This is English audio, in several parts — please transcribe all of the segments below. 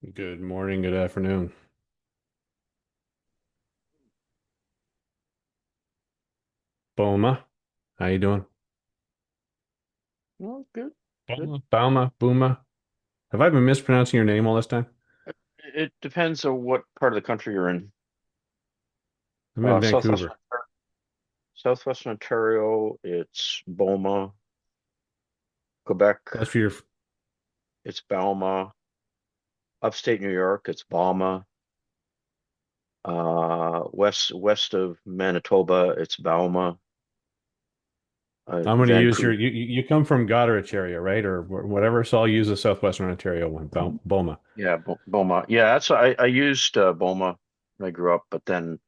Good morning, good afternoon. Boma, how you doing? Well, good, good. Bauma, Booma. Have I been mispronouncing your name all this time? It depends on what part of the country you're in. I'm in Southwestern Vancouver. Southwestern Ontario, it's Boma. Quebec, That's for your. it's Balma. Upstate New York, it's Balma. West of Manitoba, it's Balma. I'm going to use your. Vancouver, You come from Goderich area, right, or whatever. So I'll use the Southwestern Ontario one, Boma. yeah, Boma. Yeah, I used Boma when I grew up, but then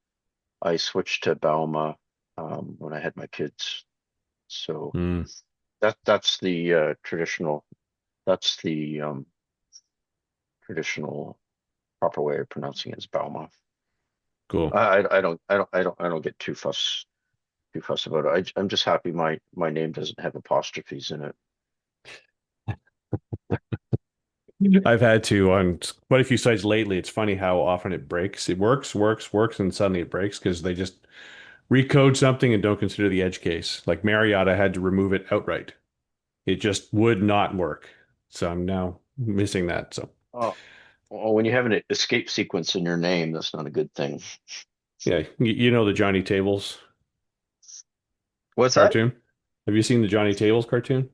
I switched to Balma when I had my kids. So Hmm, that's the traditional. That's the traditional proper way of pronouncing it is Belma. cool. I don't get too fuss about it. I'm just happy my name doesn't have apostrophes in it. I've had to on quite a few sites lately. It's funny how often it breaks. It works, and suddenly it breaks because they just recode something and don't consider the edge case. Like Marriott, I had to remove it outright. It just would not work. So I'm now missing that. So Oh, well, when you have an escape sequence in your name, that's not a good thing. yeah, you know the Johnny Tables What's that? cartoon? Have you seen the Johnny Tables cartoon?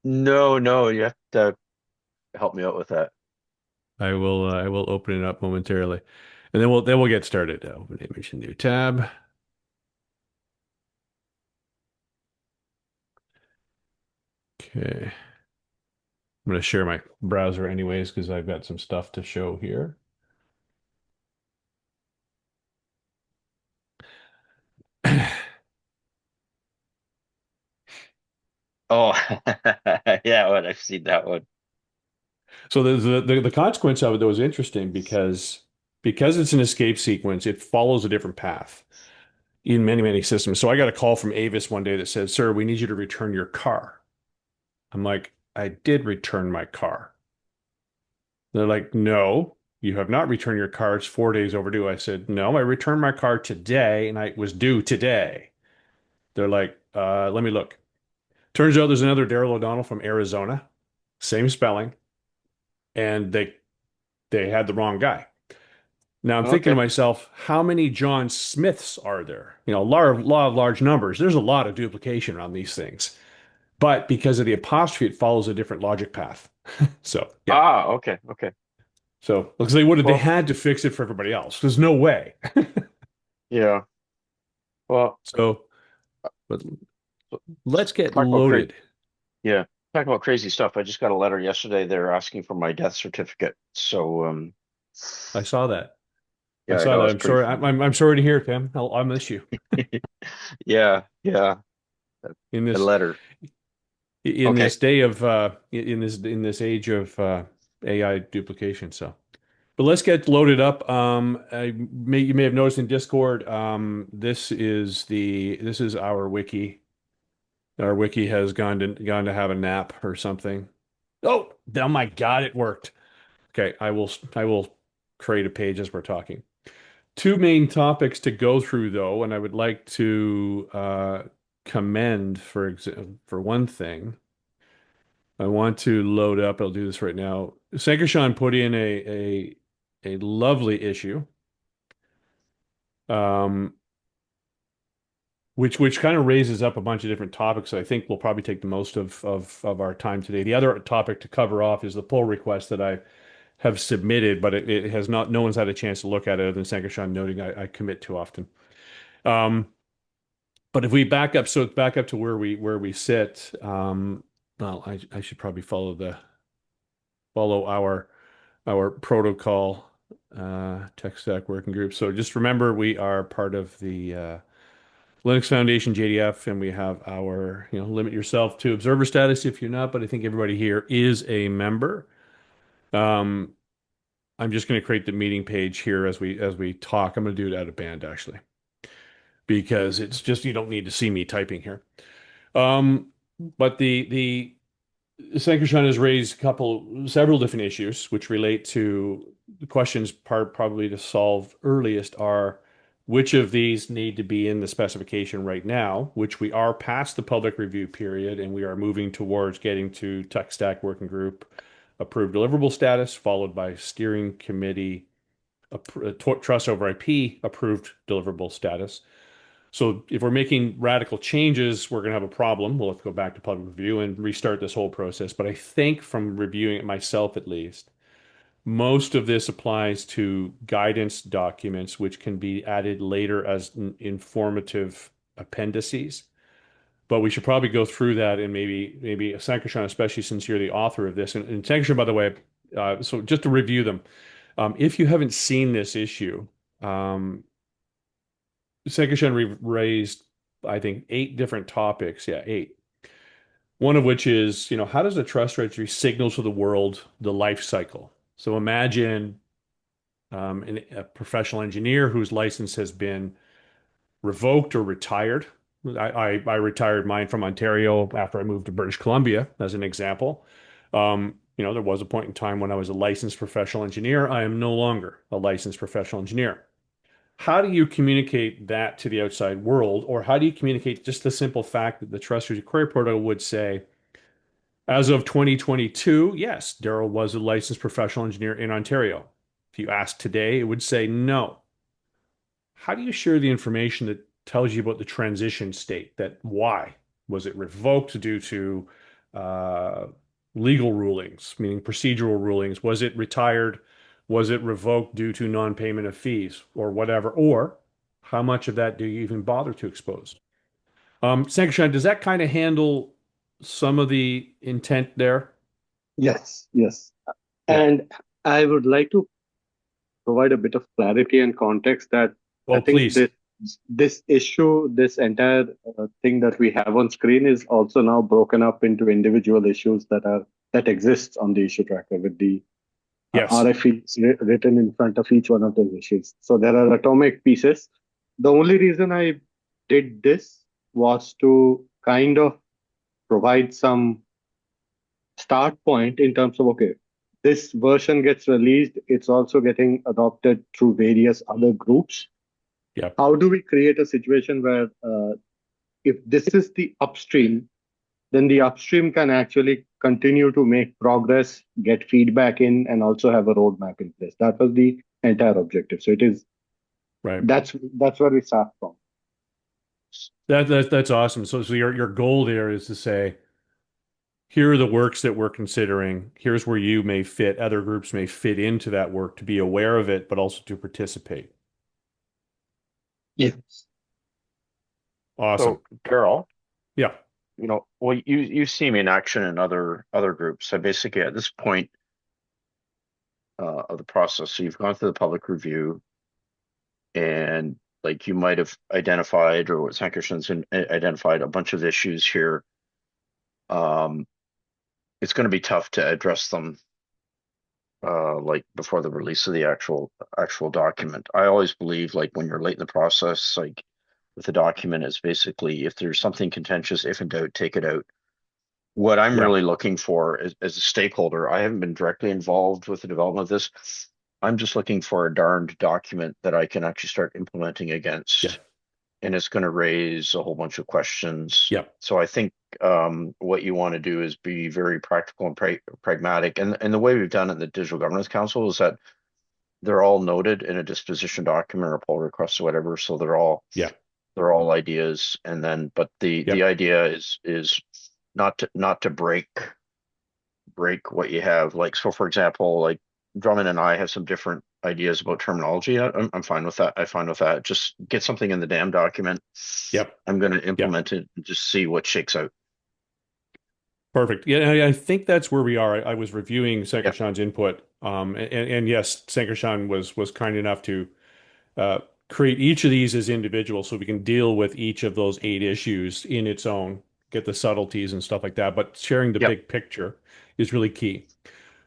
No, no, you have to help me out with that. I will open it up momentarily. And then we'll get started. Open image, new tab. Okay. I'm going to share my browser anyways because I've got some stuff to show here. Oh, yeah, what I've seen that one. So the consequence of it though is interesting because it's an escape sequence, it follows a different path in many systems. So I got a call from Avis one day that said, "Sir, we need you to return your car." I'm like, "I did return my car." They're like, "No, you have not returned your car. It's 4 days overdue." I said, "No, I returned my car today and I was due today." They're like, let me look. Turns out there's another Daryl O'Donnell from Arizona, same spelling, and they had the wrong guy. Now I'm thinking to Okay. myself, how many John Smiths are there? You know, law of large numbers. There's a lot of duplication on these things. But because of the apostrophe, it follows a different logic path. So yeah. Okay, okay. So because they Well, had to fix it for everybody else. There's no way. yeah. Well, So, but let's get talk about crazy. loaded. Yeah, talk about crazy stuff. I just got a letter yesterday. They're asking for my death certificate. So, I saw that. I yeah, I saw know that. it's I'm pretty sorry. funny. I'm sorry to hear it, Tim. I'll miss you Yeah, yeah. in A this letter. in Okay. this day of in this age of AI duplication. So. But let's get loaded up. You may have noticed in Discord, this is our wiki. Our wiki has gone to have a nap or something. Oh my God, it worked. Okay, I will create a page as we're talking. Two main topics to go through though, and I would like to commend for one thing. I want to load up. I'll do this right now. Sankashan put in a lovely issue. Um, which kind of raises up a bunch of different topics that I think will probably take the most of our time today. The other topic to cover off is the pull request that I have submitted, but it has not. No one's had a chance to look at it other than Sankarshan noting I commit too often. Um, but if we back up, so back up to where we sit. Well, I should probably follow our protocol tech stack working group. So just remember, we are part of the Linux Foundation JDF, and we have our, limit yourself to observer status if you're not, but I think everybody here is a member. Um, I'm just going to create the meeting page here as we talk. I'm going to do it out of band actually, because it's just you don't need to see me typing here. Um, but the Sankarshan has raised several different issues, which relate to the questions probably to solve earliest are which of these need to be in the specification right now, which we are past the public review period, and we are moving towards getting to tech stack working group approved deliverable status, followed by steering committee trust over IP approved deliverable status. So if we're making radical changes, we're going to have a problem. We'll have to go back to public review and restart this whole process. But I think from reviewing it myself, at least, most of this applies to guidance documents, which can be added later as informative appendices. But we should probably go through that and maybe Sankarshan, especially since you're the author of this. And Sankarshan, by the way, so just to review them, if you haven't seen this issue, um, Sankarshan raised, I think, eight different topics. Yeah, eight. One of which is, how does a trust registry signal to the world the life cycle? So imagine a professional engineer whose license has been revoked or retired. I retired mine from Ontario after I moved to British Columbia, as an example. There was a point in time when I was a licensed professional engineer. I am no longer a licensed professional engineer. How do you communicate that to the outside world, or how do you communicate just the simple fact that the Trust User Query Portal would say, as of 2022, yes, Daryl was a licensed professional engineer in Ontario. If you asked today, it would say no. How do you share the information that tells you about the transition state? That why was it revoked due to uh, legal rulings, meaning procedural rulings? Was it retired? Was it revoked due to non-payment of fees or whatever? Or how much of that do you even bother to expose? Sankarshan, does that kind of handle some of the intent there? Yes, yes. Yeah. And I would like to provide a bit of clarity and context that I Oh, think please. this issue, this entire thing that we have on screen is also now broken up into individual issues that exists on the issue tracker with the Yes. RFEs written in front of each one of those issues. So there are atomic pieces. The only reason I did this was to kind of provide some start point in terms of, okay, this version gets released, it's also getting adopted through various other groups. Yep. How do we create a situation where if this is the upstream, then the upstream can actually continue to make progress, get feedback in, and also have a roadmap in place? That was the entire objective. So it is Right. that's where we start from. That's awesome. So your goal there is to say, here are the works that we're considering. Here's where you may fit, other groups may fit into that work to be aware of it, but also to participate. Yes. Awesome. So, Carol, Yeah. well, you see me in action in other groups. So basically, at this point of the process, so you've gone through the public review, and like you might have identified, or what Sankarshan's identified, a bunch of issues here. Um, it's going to be tough to address them like before the release of the actual document. I always believe like when you're late in the process, like with the document, is basically if there's something contentious, if in doubt, take it out. What I'm Yeah. really looking for as a stakeholder, I haven't been directly involved with the development of this. I'm just looking for a darned document that I can actually start implementing Yeah. against, and it's going to raise a whole bunch of questions. Yeah. So I think what you want to do is be very practical and pragmatic. And the way we've done it in the Digital Governance Council is that they're all noted in a disposition document or pull request or whatever. So Yeah. they're all ideas. And then, but the Yep. idea is not to break what you have. Like, so for example, like Drummond and I have some different ideas about terminology. I'm fine with that. I'm fine with that. Just get something in the damn document. Yep. I'm going to Yeah. implement it and just see what shakes out. Perfect. Yeah, I think that's where we are. I was reviewing Yeah. Sankarshan's input, and yes, Sankarshan was kind enough to uh, create each of these as individuals so we can deal with each of those eight issues in its own, get the subtleties and stuff like that. But sharing the Yep. big picture is really key.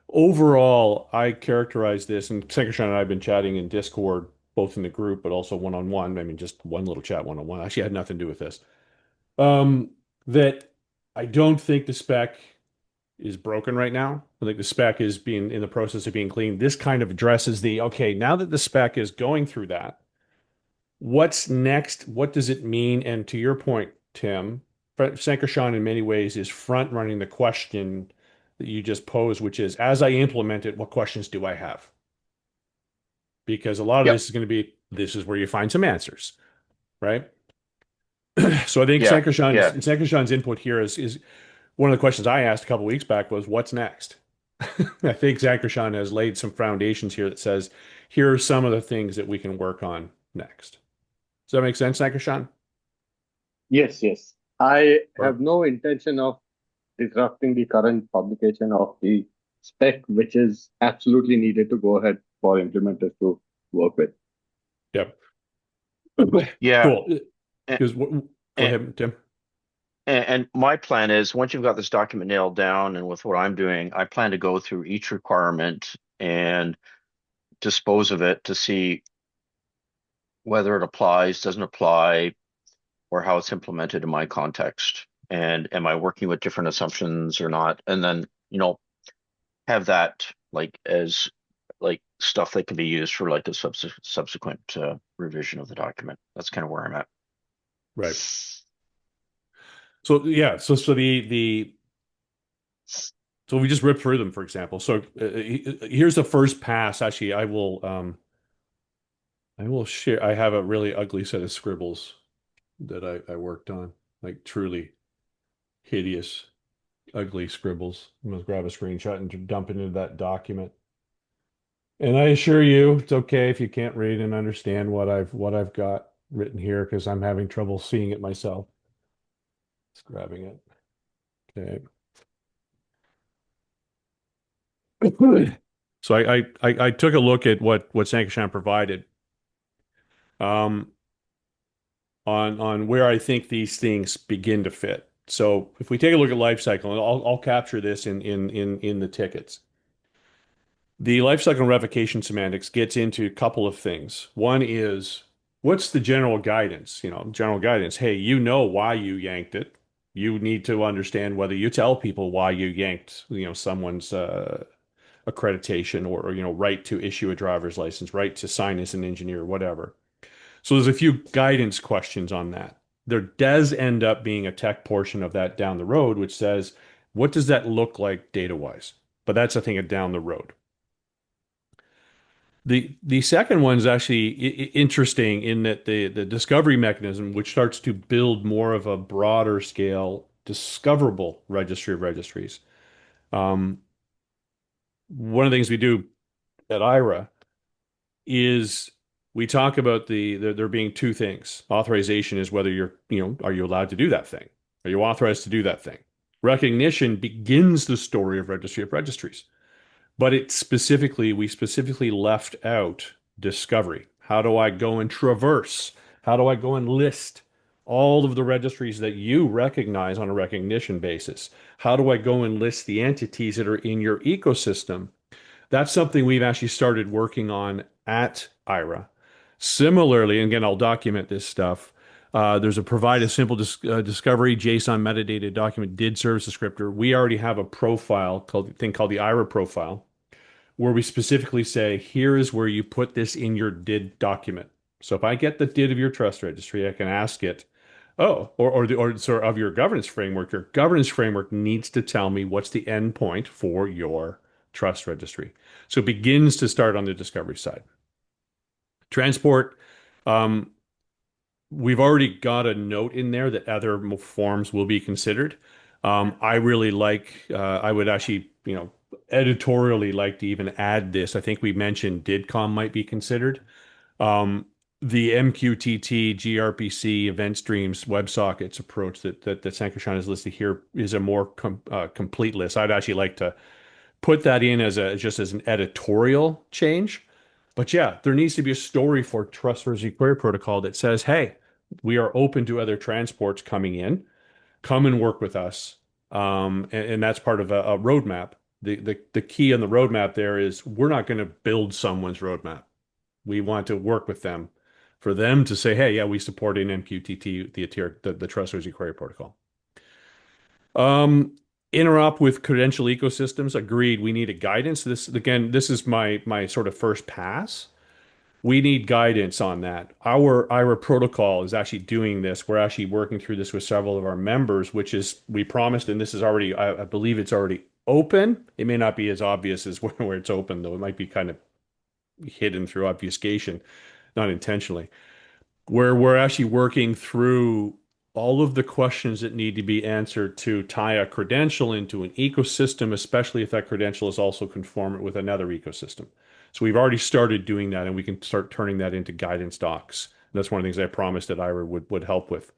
Overall, I characterize this, and Sankarshan and I have been chatting in Discord, both in the group, but also one-on-one. I mean, just one little chat one-on-one. Actually, had nothing to do with this. That I don't think the spec is broken right now. I think the spec is being in the process of being cleaned. This kind of addresses the, okay, now that the spec is going through that, what's next? What does it mean? And to your point, Tim, Sankarshan in many ways is front running the question that you just posed, which is, as I implement it, what questions do I have? Because a lot of Yep. this is going to be, this is where you find some answers, right? So I think Yeah. Yeah. Sankarshan's input here is one of the questions I asked a couple of weeks back was, what's next? I think Sankarshan has laid some foundations here that says, here are some of the things that we can work on next. Does that make sense, Sankarshan? Yes, yes. I have Or no intention of disrupting the current publication of the spec, which is absolutely needed to go ahead for implementers to work with. yep. Yeah. Cool. And, Because go ahead, Tim. and my plan is once you've got this document nailed down and with what I'm doing, I plan to go through each requirement and dispose of it to see whether it applies, doesn't apply, or how it's implemented in my context. And am I working with different assumptions or not? And then, have that like as like stuff that can be used for like a subsequent revision of the document. That's kind of where I'm at. Right. So yeah, so we just rip through them, for example. So here's the first pass. Actually, I will share. I have a really ugly set of scribbles that I worked on, like truly hideous, ugly scribbles. I'm gonna grab a screenshot and dump it into that document. And I assure you, it's okay if you can't read and understand what I've got written here because I'm having trouble seeing it myself. Just grabbing it. Okay. So I took a look at what Sankashan provided um, on where I think these things begin to fit. So if we take a look at life cycle, and I'll capture this in the tickets. The lifecycle revocation semantics gets into a couple of things. One is what's the general guidance? General guidance. Hey, you know why you yanked it. You need to understand whether you tell people why you yanked, someone's accreditation or right to issue a driver's license, right to sign as an engineer, whatever. So there's a few guidance questions on that. There does end up being a tech portion of that down the road, which says, what does that look like data-wise? But that's a thing of down the road. The second one is actually interesting in that the discovery mechanism, which starts to build more of a broader scale discoverable registry of registries. Um, One of the things we do at IRA is we talk about there being two things. Authorization is whether are you allowed to do that thing? Are you authorized to do that thing? Recognition begins the story of registry of registries. But we specifically left out discovery. How do I go and traverse? How do I go and list all of the registries that you recognize on a recognition basis? How do I go and list the entities that are in your ecosystem? That's something we've actually started working on at IRA. Similarly, and again, I'll document this stuff. There's a provide a simple discovery JSON metadata document did service descriptor. We already have a profile called the IRA profile where we specifically say, here is where you put this in your did document. So if I get the did of your trust registry, I can ask it, oh, or of your governance framework needs to tell me what's the endpoint for your trust registry. So it begins to start on the discovery side. Transport, um, we've already got a note in there that other forms will be considered. I really I would actually, editorially like to even add this. I think we mentioned DIDCOM might be considered. Um, the MQTT, gRPC, event streams, WebSockets approach that Sankarshan has listed here is a more complete list. I'd actually like to put that in just as an editorial change. But yeah, there needs to be a story for trustworthy query protocol that says, hey, we are open to other transports coming in. Come and work with us. And that's part of a roadmap. The key on the roadmap there is we're not going to build someone's roadmap. We want to work with them for them to say, hey, yeah, we support an MQTT, the trustworthy query protocol. Um, Interop with credential ecosystems. Agreed. We need a guidance. This again, this is my sort of first pass. We need guidance on that. Our protocol is actually doing this. We're actually working through this with several of our members, which is we promised, and this is already, I believe it's already open. It may not be as obvious as where it's open, though. It might be kind of hidden through obfuscation, not intentionally, where we're actually working through all of the questions that need to be answered to tie a credential into an ecosystem, especially if that credential is also conformant with another ecosystem. So we've already started doing that, and we can start turning that into guidance docs. And that's one of the things I promised that IRA would help with.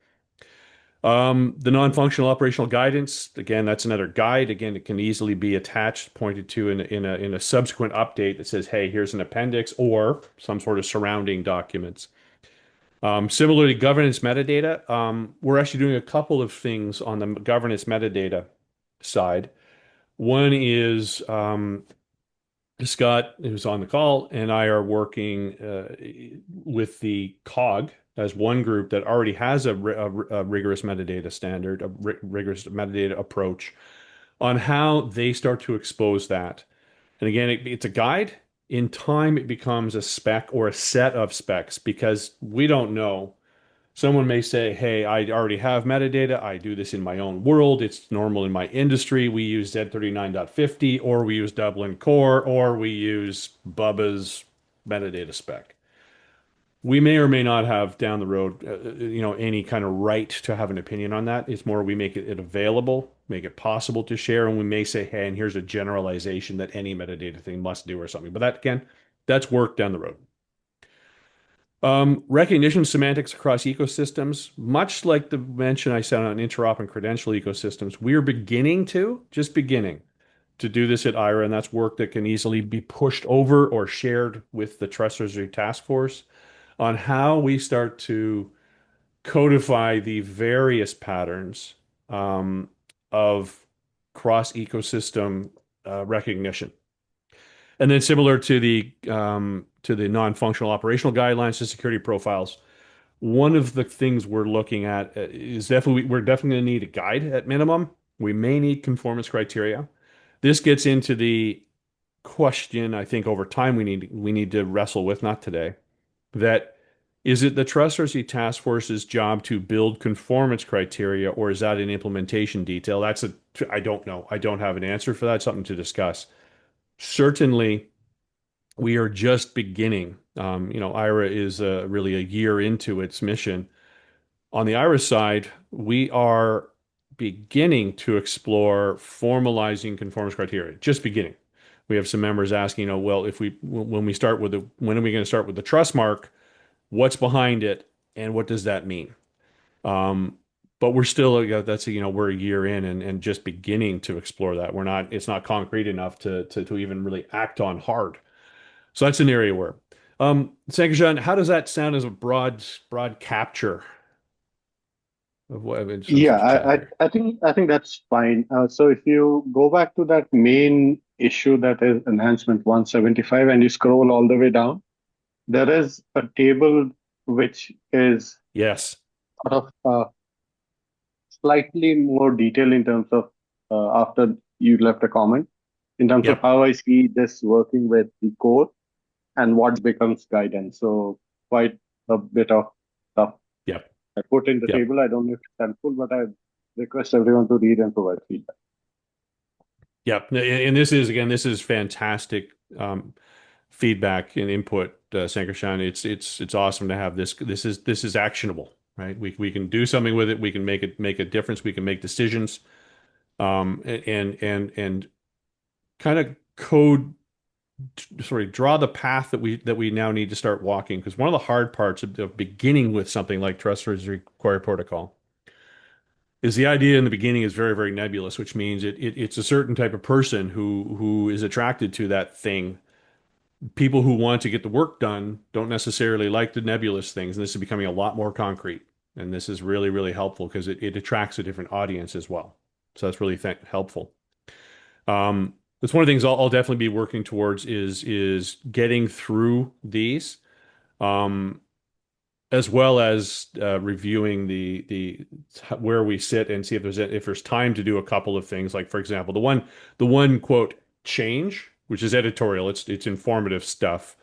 The non-functional operational guidance, again, that's another guide. Again, it can easily be attached, pointed to in a subsequent update that says, hey, here's an appendix or some sort of surrounding documents. Similarly, governance metadata, we're actually doing a couple of things on the governance metadata side. One is Scott, who's on the call, and I are working with the COG as one group that already has a rigorous metadata standard, a rigorous metadata approach on how they start to expose that. And again, it's a guide. In time, it becomes a spec or a set of specs because we don't know. Someone may say, hey, I already have metadata. I do this in my own world. It's normal in my industry. We use Z39.50, or we use Dublin Core, or we use Bubba's metadata spec. We may or may not have down the road, any kind of right to have an opinion on that. It's more we make it available, make it possible to share, and we may say, hey, and here's a generalization that any metadata thing must do or something. But that, again, that's work down the road. Recognition semantics across ecosystems, much like the mention I said on interop and credential ecosystems, we're just beginning to do this at IRA, and that's work that can easily be pushed over or shared with the Trust Registry Task Force on how we start to codify the various patterns of cross ecosystem recognition. And then similar to the non-functional operational guidelines to security profiles, one of the things we're looking at is we're definitely going to need a guide at minimum. We may need conformance criteria. This gets into the question I think over time we need to wrestle with, not today, that is it the Trust Registry Task Force's job to build conformance criteria, or is that an implementation detail? I don't know. I don't have an answer for that. Something to discuss. Certainly, we are just beginning. IRA is really a year into its mission. On the IRA side, we are beginning to explore formalizing conformance criteria. Just beginning. We have some members asking, well, if we when we start with when are we going to start with the trust mark? What's behind it, and what does that mean? Um, but we're still we're a year in and just beginning to explore that. It's not concrete enough to even really act on hard. So that's an area where. Sankarshan, how does that sound as a broad capture of what since Yeah, we've chatted here? I think that's fine. So if you go back to that main issue that is enhancement 175 and you scroll all the way down, there is a table which is Yes. sort of slightly more detailed in terms of after you left a comment in terms of Yep. how I see this working with the core and what becomes guidance. So quite a bit of stuff Yep. I put in the Yep. table. I don't know if it's helpful, but I request everyone to read and provide feedback. Yep. And this is fantastic feedback and input, Sankarshan. It's awesome to have this. This is actionable, right? We can do something with it. We can make a difference. We can make decisions. And kind of draw the path that we now need to start walking. Because one of the hard parts of beginning with something like Trust Registry Query Protocol is the idea in the beginning is very, very nebulous, which means it's a certain type of person who is attracted to that thing. People who want to get the work done don't necessarily like the nebulous things, and this is becoming a lot more concrete. And this is really, really helpful because it attracts a different audience as well. So that's really helpful. That's one of the things I'll definitely be working towards is getting through these. Um, as well as reviewing the where we sit and see if there's time to do a couple of things. Like for example, the one quote change, which is editorial, it's informative stuff,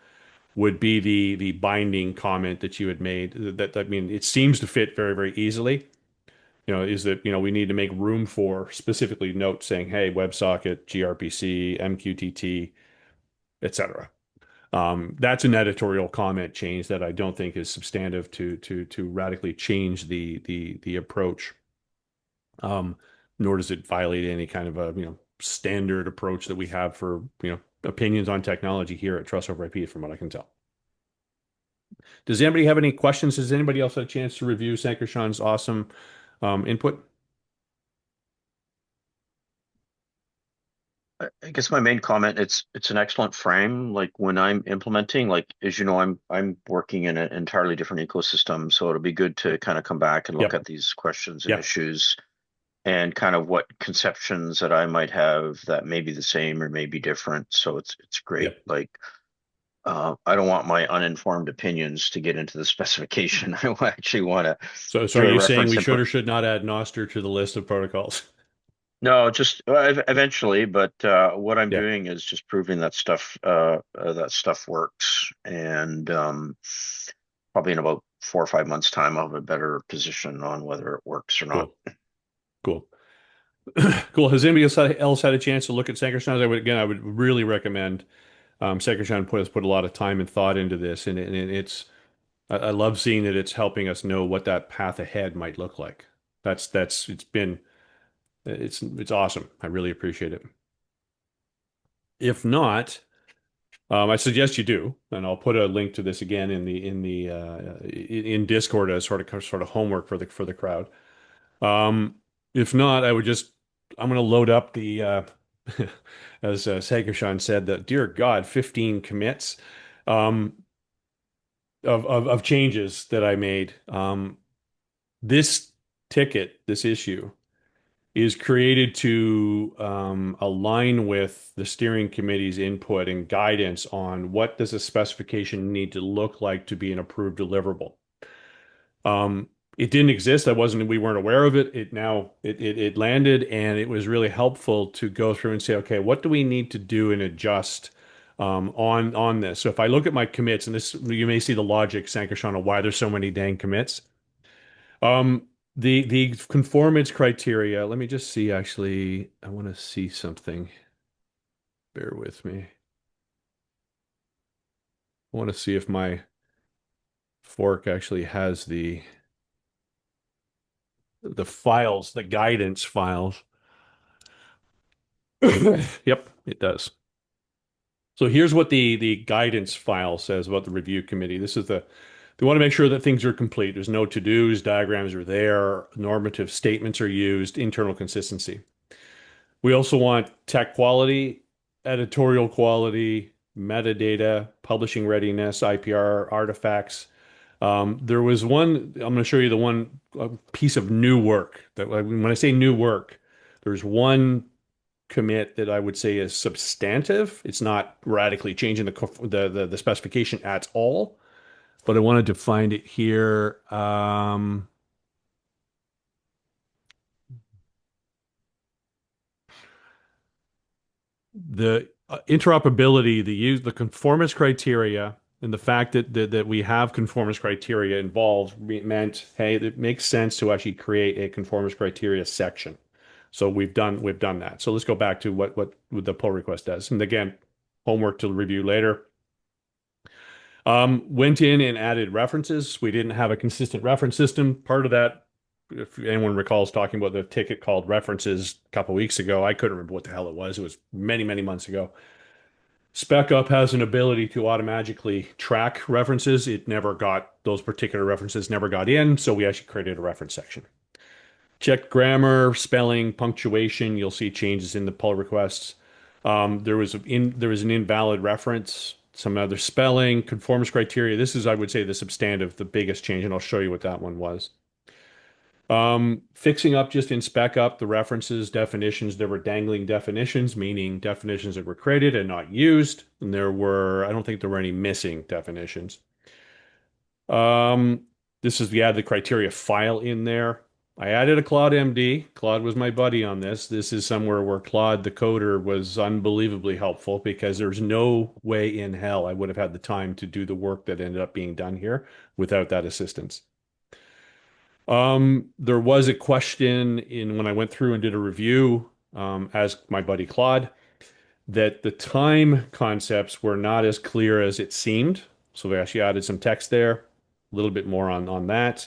would be the binding comment that you had made. That I mean, it seems to fit very, very easily. Is that we need to make room for specifically notes saying, hey, WebSocket, gRPC, MQTT, etc. That's an editorial comment change that I don't think is substantive to radically change the approach. Nor does it violate any kind of a standard approach that we have for opinions on technology here at Trust Over IP, from what I can tell. Does anybody have any questions? Has anybody else had a chance to review Sankarshan's awesome input? I guess my main comment, it's an excellent frame. Like when I'm implementing, like as you know, I'm working in an entirely different ecosystem, so it'll be good to kind of come back and look Yep. at these questions and Yep. issues and kind of what conceptions that I might have that may be the same or may be different. So it's great. Yep. Like I don't want my uninformed opinions to get into the specification. I actually want to So are do a you saying reference we should input. or should not add Noster to the list of protocols? No, just eventually, but what I'm Yeah. doing is just proving that stuff works, and probably in about 4 or 5 months' time, I'll have a better position on whether it works or not. Cool. Cool. Cool. Has anybody else had a chance to look at Sankarshan? I would really recommend Sankarshan has put a lot of time and thought into this, and it's I love seeing that it's helping us know what that path ahead might look like. It's awesome. I really appreciate it. If not, I suggest you do, and I'll put a link to this again in Discord as sort of homework for the crowd. Um, if not, I'm going to load up the as Sankarshan said, that dear God, 15 commits um, of changes that I made. This this issue, is created to align with the steering committee's input and guidance on what does a specification need to look like to be an approved deliverable. It didn't exist. We weren't aware of it. It landed, and it was really helpful to go through and say, okay, what do we need to do and adjust on this? So if I look at my commits, and this you may see the logic, Sankarshan, of why there's so many dang commits. Um, the conformance criteria. Let me just see. Actually, I want to see something. Bear with me. I want to see if my fork actually has the files, the guidance files. Yep, it does. So here's what the guidance file says about the review committee. They want to make sure that things are complete. There's no to-dos, diagrams are there, normative statements are used, internal consistency. We also want tech quality, editorial quality, metadata, publishing readiness, IPR artifacts. There was I'm going to show you the one piece of new work that when I say new work, there's one commit that I would say is substantive. It's not radically changing the specification at all, but I wanted to find it here. The interoperability, the conformance criteria, and the fact that we have conformance criteria involved meant, hey, it makes sense to actually create a conformance criteria section. So we've done that. So let's go back to what the pull request does. And again, homework to review later. Went in and added references. We didn't have a consistent reference system. Part of that, if anyone recalls talking about the ticket called references a couple weeks ago, I couldn't remember what the hell it was. It was many, many months ago. Spec Up has an ability to automatically track references. Those particular references never got in, so we actually created a reference section. Checked grammar, spelling, punctuation. You'll see changes in the pull requests. There was an invalid reference, some other spelling, conformance criteria. This is, I would say, the substantive, the biggest change, and I'll show you what that one was. Fixing up just in Spec Up the references, definitions. There were dangling definitions, meaning definitions that were created and not used. And I don't think there were any missing definitions. This is, we add the criteria file in there. I added a Claude MD. Claude was my buddy on this. This is somewhere where Claude, the coder, was unbelievably helpful because there's no way in hell I would have had the time to do the work that ended up being done here without that assistance. There was a question in when I went through and did a review, as my buddy Claude, that the time concepts were not as clear as it seemed. So we actually added some text there, a little bit more on that.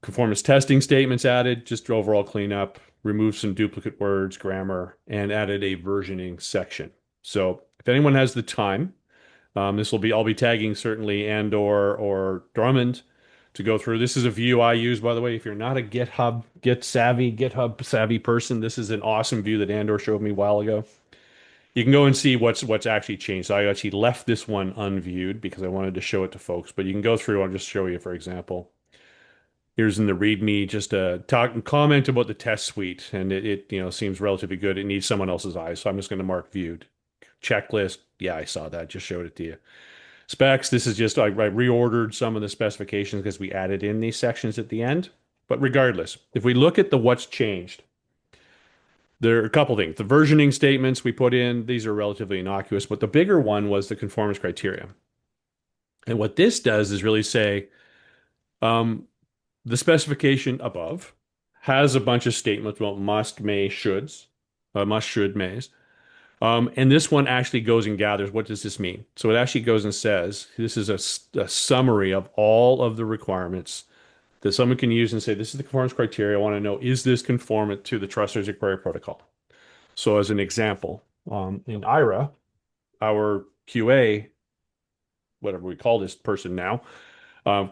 Conformance testing statements added, just overall cleanup, removed some duplicate words, grammar, and added a versioning section. So if anyone has the time, this will be, I'll be tagging certainly or Drummond to go through. This is a view I use, by the way. If you're not a GitHub savvy person, this is an awesome view that Andor showed me a while ago. You can go and see what's actually changed. So I actually left this one unviewed because I wanted to show it to folks, but you can go through. I'll just show you, for example. Here's in the README just a talk and comment about the test suite, and it seems relatively good. It needs someone else's eyes, so I'm just going to mark viewed. Checklist, yeah, I saw that. Just showed it to you. Specs, this is just I reordered some of the specifications because we added in these sections at the end. But regardless, if we look at the what's changed, there are a couple things. The versioning statements we put in, these are relatively innocuous, but the bigger one was the conformance criteria. And what this does is really say, um, the specification above has a bunch of statements about must, may, shoulds, must, should, mays. And this one actually goes and gathers what does this mean? So it actually goes and says this is a summary of all of the requirements that someone can use and say, this is the conformance criteria. I want to know, is this conformant to the Trust Subject Query Protocol? So as an example, in IRA, our QA, whatever we call this person now,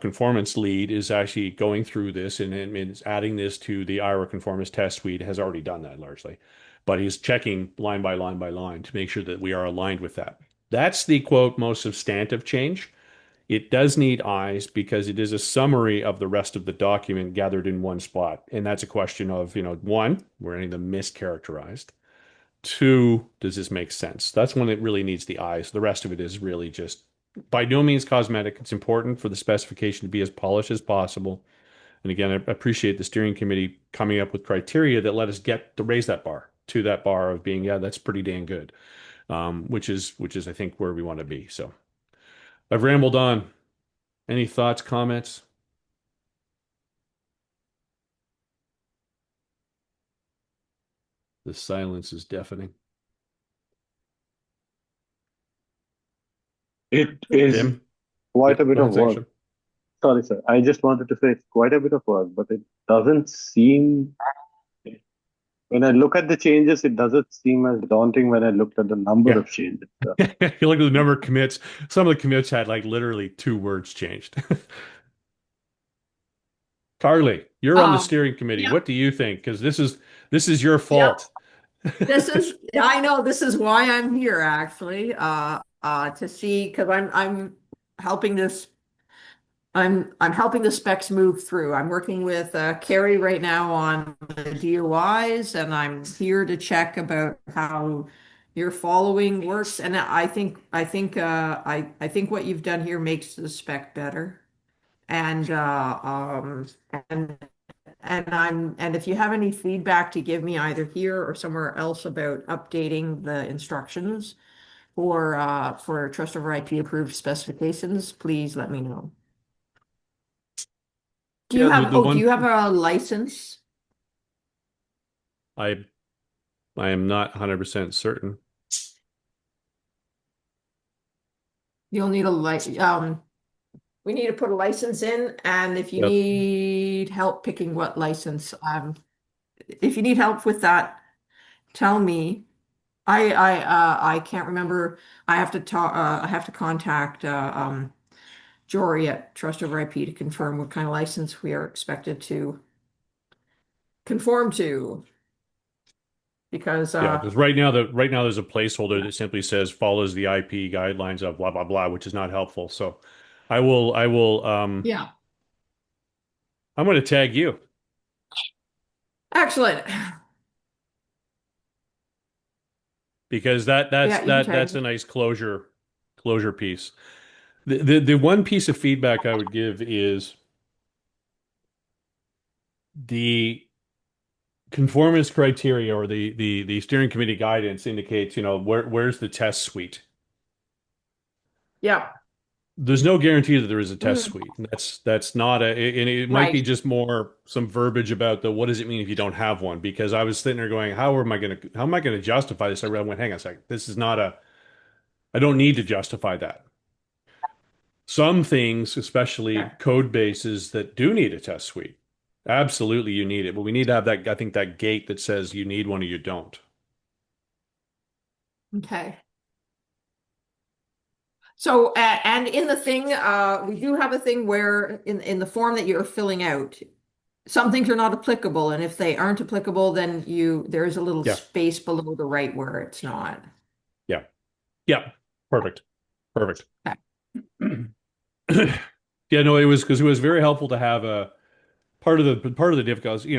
conformance lead is actually going through this and is adding this to the IRA conformance test suite, has already done that largely. But he's checking line by line by line to make sure that we are aligned with that. That's the quote most substantive change. It does need eyes because it is a summary of the rest of the document gathered in one spot. And that's a question of, one, were any of them mischaracterized? Two, does this make sense? That's when it really needs the eyes. The rest of it is really just by no means cosmetic. It's important for the specification to be as polished as possible. And again, I appreciate the steering committee coming up with criteria that let us get to raise that bar to that bar of being, yeah, that's pretty dang good. Which is I think where we want to be. So I've rambled on. Any thoughts, comments? The silence is deafening. It is Tim? quite a Yep, bit go of ahead, work. section. Sorry, sir. I just wanted to say it's quite a bit of work, but it doesn't seem, when I look at the changes, it doesn't seem as daunting when I looked at the number Yeah. of changes. So, If you look at the number of commits, some of the commits had like literally two words changed. Carly, you're on the Um, steering committee. yeah, What do you think? Because this is your yeah. fault. This is I know this is why I'm here actually. To see because I'm helping this I'm helping the specs move through. I'm working with Carrie right now on the DOIs, and I'm here to check about how your following works. And I think what you've done here makes the spec better. And and and if you have any feedback to give me either here or somewhere else about updating the instructions for trust over IP approved specifications, please let me know. Yeah, the Do one you have a license? I I am not 100% certain. You'll need a we need to put a license in, and if you Yep. need help picking what license, if you need help with that, tell me. I can't remember. I have to contact Jory at Trust Over IP to confirm what kind of license we are expected to conform to because Yeah, because right now there's a placeholder that simply says follows the IP guidelines of blah blah blah, which is not helpful. So I will yeah. I'm going to tag you Excellent. because that's Yeah, you can that tag that's me. a nice closure piece. The one piece of feedback I would give is the conformance criteria or the steering committee guidance indicates, where's the test suite? Yeah. There's no guarantee that there is a test Mm, suite. That's not and it might be right. just more some verbiage about the what does it mean if you don't have one? Because I was sitting there going, how am I gonna justify this? I went, hang on a second. This is not I don't need to justify that. Some things, especially Yeah. code bases that do need a test suite, absolutely you need it. But we need to have that, I think that gate that says you need one or you don't. Okay. So, and in the thing, we do have a thing where in the form that you're filling out, some things are not applicable, and if they aren't applicable, then there is a little Yeah. space below the right where it's not. Yeah. Yeah. Perfect. Perfect. Okay. Yeah, no, it was because it was very helpful to have a part of the difficulty,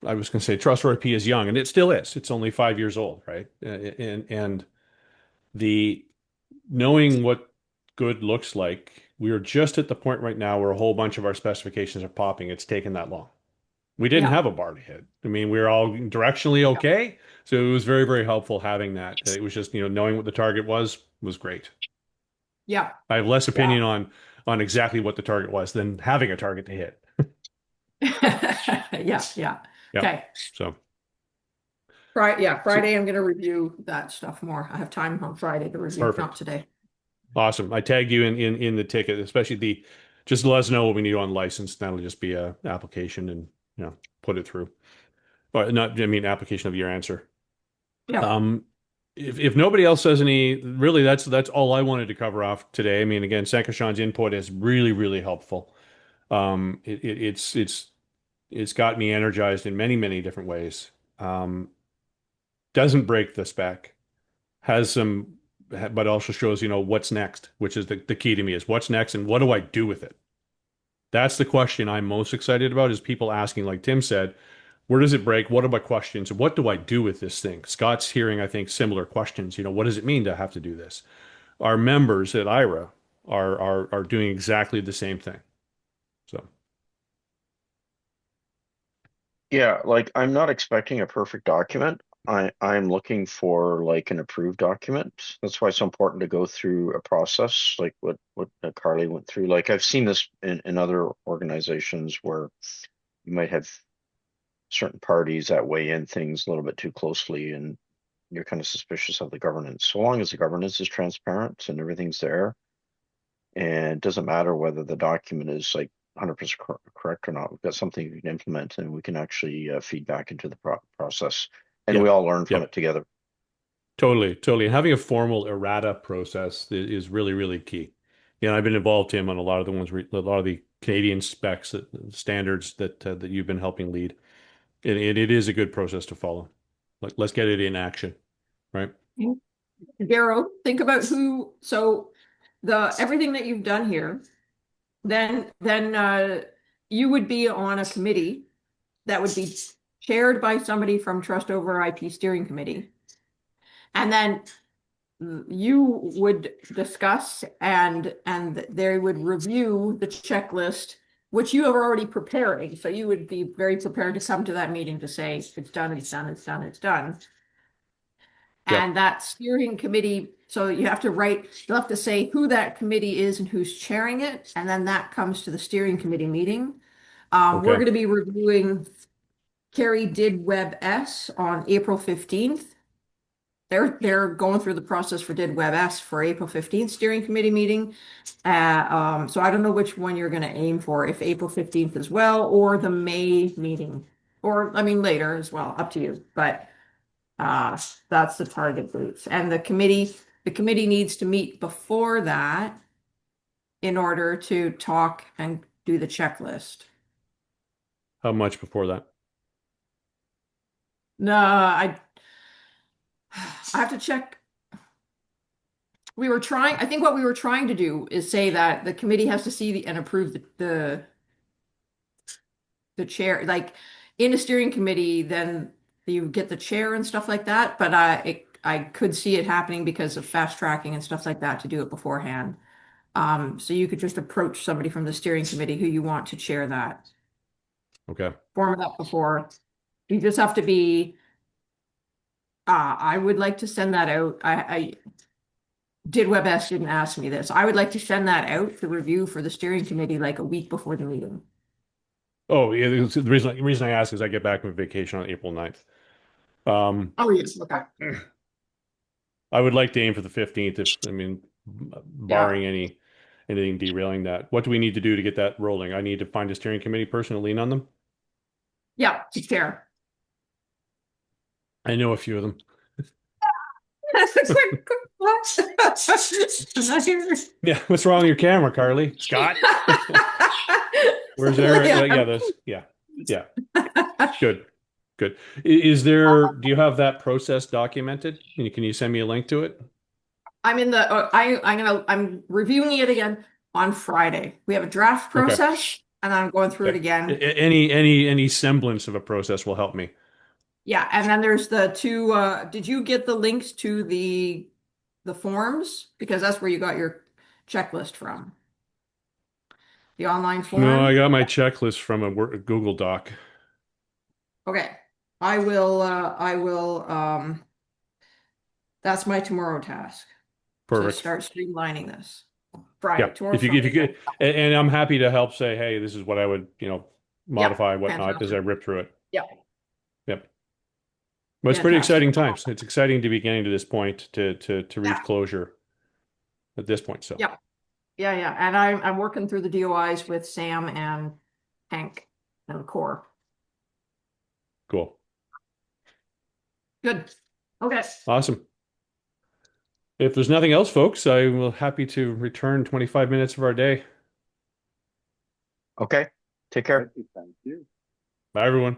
I was going to say Trust RP is young, and it still is. It's only 5 years old, right? And the knowing what good looks like, we are just at the point right now where a whole bunch of our specifications are popping. It's taken that long. We didn't Yeah. have a bar to hit. I mean, we were all directionally okay, so it was very, very helpful having that. It was just, knowing what the target was great. Yeah. I have less Yeah. opinion on exactly what the target was than having a target to hit. Yeah. Yeah. Yeah. Okay. So, Friday, yeah, so Friday I'm going to review that stuff more. I have time on Friday to review, not perfect. today. Awesome. I tag you in the ticket, especially just to let us know what we need on license. That'll just be a application and put it through. Or not, I mean application of your answer. Yeah. Um, if nobody else says any, really that's all I wanted to cover off today. I mean, again, Sankashan's input is really, really helpful. It's got me energized in many, many different ways. Um, doesn't break the spec, has some, but also shows, what's next, which is the key to me is what's next and what do I do with it? That's the question I'm most excited about is people asking, like Tim said, where does it break? What are my questions? What do I do with this thing? Scott's hearing, I think, similar questions. What does it mean to have to do this? Our members at IRA are doing exactly the same thing. So Yeah, like I'm not expecting a perfect document. I'm looking for like an approved document. That's why it's so important to go through a process like what Carly went through. Like I've seen this in other organizations where you might have certain parties that weigh in things a little bit too closely and you're kind of suspicious of the governance. So long as the governance is transparent and everything's there, and it doesn't matter whether the document is like 100% correct or not. We've got something we can implement and we can actually feed back into the process, and we yep, all learn from yep, it together. totally, totally. And having a formal errata process is really, really key. I've been involved, Tim, on a lot of the ones, a lot of the Canadian specs standards that you've been helping lead. It is a good process to follow. Like, let's get it in action, right? Darrow, think about so the everything that you've done here, then you would be on a committee that would be chaired by somebody from Trust over IP Steering Committee. And then you would discuss and they would review the checklist, which you are already preparing. So you would be very prepared to come to that meeting to say, it's done, it's done, it's done, it's done. Yep. And that steering committee, so you'll have to say who that committee is and who's chairing it. And then that comes to the steering committee meeting. We're Okay. going to be reviewing Carrie did WebS on April 15th. They're going through the process for did WebS for April 15th steering committee meeting. So I don't know which one you're going to aim for, if April 15th as well, or the May meeting, or I mean later as well, up to you. But that's the target dates. And the committee needs to meet before that in order to talk and do the checklist. How much before that? No, I have to check. I think what we were trying to do is say that the committee has to see and approve the chair, like in a steering committee, then you get the chair and stuff like that. But I could see it happening because of fast tracking and stuff like that to do it beforehand. So you could just approach somebody from the steering committee who you want to chair that. Okay. form it up before. You just have to be, I would like to send that out. I did WebS didn't ask me this. I would like to send that out for review for the steering committee like a week before the meeting. Oh, yeah, the reason I ask is I get back from vacation on April 9th. Um, Oh, yes, okay. I would like to aim for the 15th if, I mean, Yeah, barring anything derailing that. What do we need to do to get that rolling? I need to find a steering committee person to lean on them. yeah, it's fair. I know a few of them. What? I'm not here. Yeah, what's wrong with your camera, Carly? Scott? Where's Aaron? Yeah. Yeah, yeah, good, good. Is there, do you have that process documented? Can you send me a link to it? I'm in the, I'm reviewing it again on Friday. We have a draft Okay. process and I'm going through it Okay. again. Any semblance of a process will help me. Yeah, and then there's the two, did you get the links to the forms? Because that's where you got your checklist from. The online No, I form? got my checklist from a Google Doc. Okay. I will, that's my tomorrow task to Perfect. start streamlining this. Yeah. Friday, tomorrow, If you Friday. could, and I'm happy to help say, hey, this is what I would, Yeah, modify, whatnot, as I fantastic. rip through it. Yeah, Yep. Well, it's pretty fantastic. exciting times. It's exciting to be getting to this point to reach Yeah, closure at this point. So yeah, yeah, yeah. And I'm working through the DOIs with Sam and Hank and the core. cool. Good. Okay. Awesome. If there's nothing else, folks, I will happy to return 25 minutes of our day. Okay. Take care. Thank you. Bye, everyone.